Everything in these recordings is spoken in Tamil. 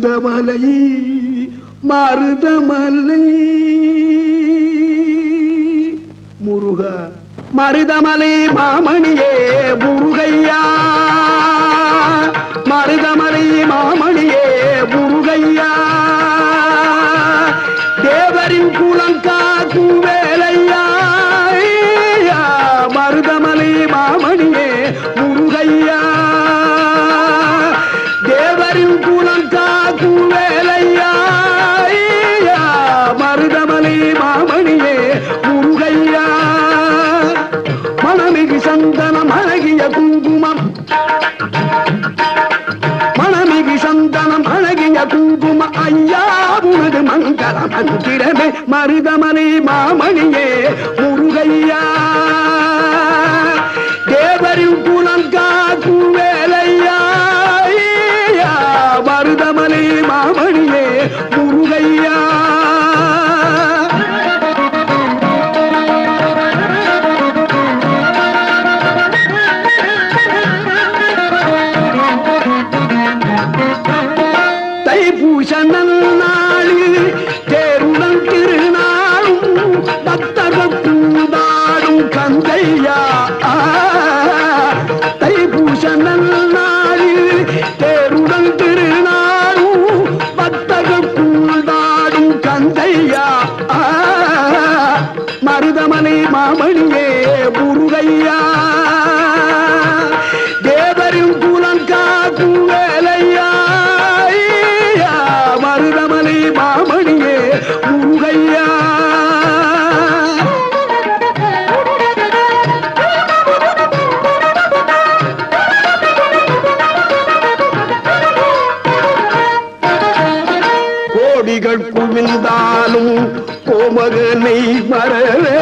மருதமலை மருதமலை முருகா மருதமலை மாமணியே முருகையா மருதமலை மாமணியே முருகையா தேவரின் குலம் காக்கும் வேலையா மருதமலை மாமணியே முருகையா தேவரின் குலம் காக்கும் வேலையா மருதமலை மாமணியே முருகையா மணமிகு சந்தனம் அழகிய குங்குமம் மணமிகு சந்தனம் அழகிய குங்கும ஐயா உனது மங்கள மந்திரமே மருதமலை மாமணியே முருகையா தேவரின் குலம் காக்கும் வேலையா மருதமலை மாமணியே முருகையா தைப்பூச நன்னாளில் தேருடன் திருநாளும் பக்தர்கள் கூடாடும் கந்தையா தைப்பூச நன்னாளில் தேருடன் திருநாளும் பக்தர்கள் கூடாடும் கந்தையா மருதமலை மாமணியே முருகையா தேவரின் குலம் காக்கும் வேலையா மருதமலை மாமணியே முருகையா கோடிகள் குவிந்தாலும் கோமகனை மறவே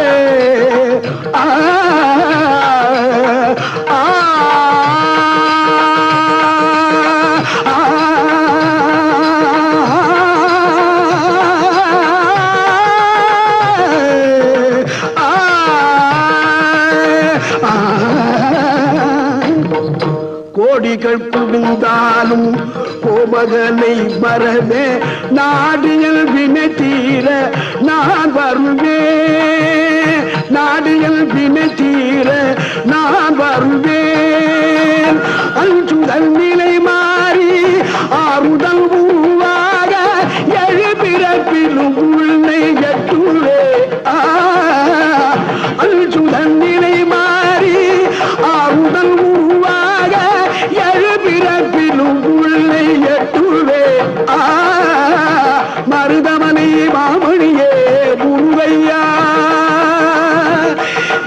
கோடிகள் குவிந்தாலும் கோமகனை மறவே நாடியல் வினை தீர நான் வருவேன் நாடியல் வினை தீர நான் வருவேன் அஞ்சுதல் நிலை மாறி ஆறுதல் உருவாக எழுபிறப்பிலும் உள்ளே எட்டுவே அஞ்சுதல் நிலை மாறி ஆறுதல் உருவாக எழுபிறப்பிலும் உள்ளே எட்டுவே மருதமலை மாமணியே முருகையா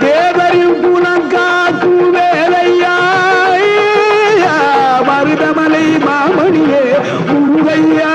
தேவரின் குலம் காக்கும் வேலையா மருதமலை மாமணியே முருகையா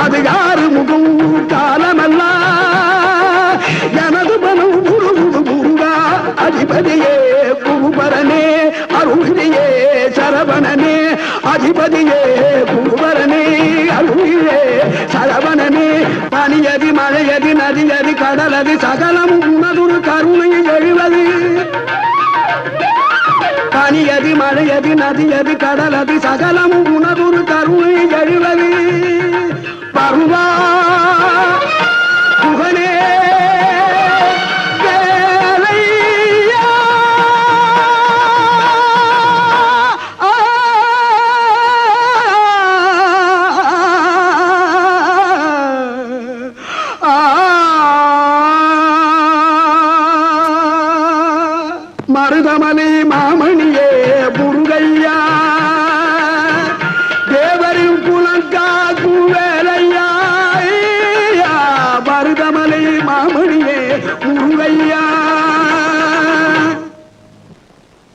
அது யாரு முகம் காலமெல்லாம் எனது மனம் முருகா அதிபதியே பூபரனே அருளியே சரவணனே அதிபதியே பூபரனே அருள் கடலது சகலம் உனதுரு கருணை எழுவது பனியது மழையது நதியது கடலது சகலம் உனதுரு கருணை எழுவது பருவா புகழே வேலையா மருதமலை மா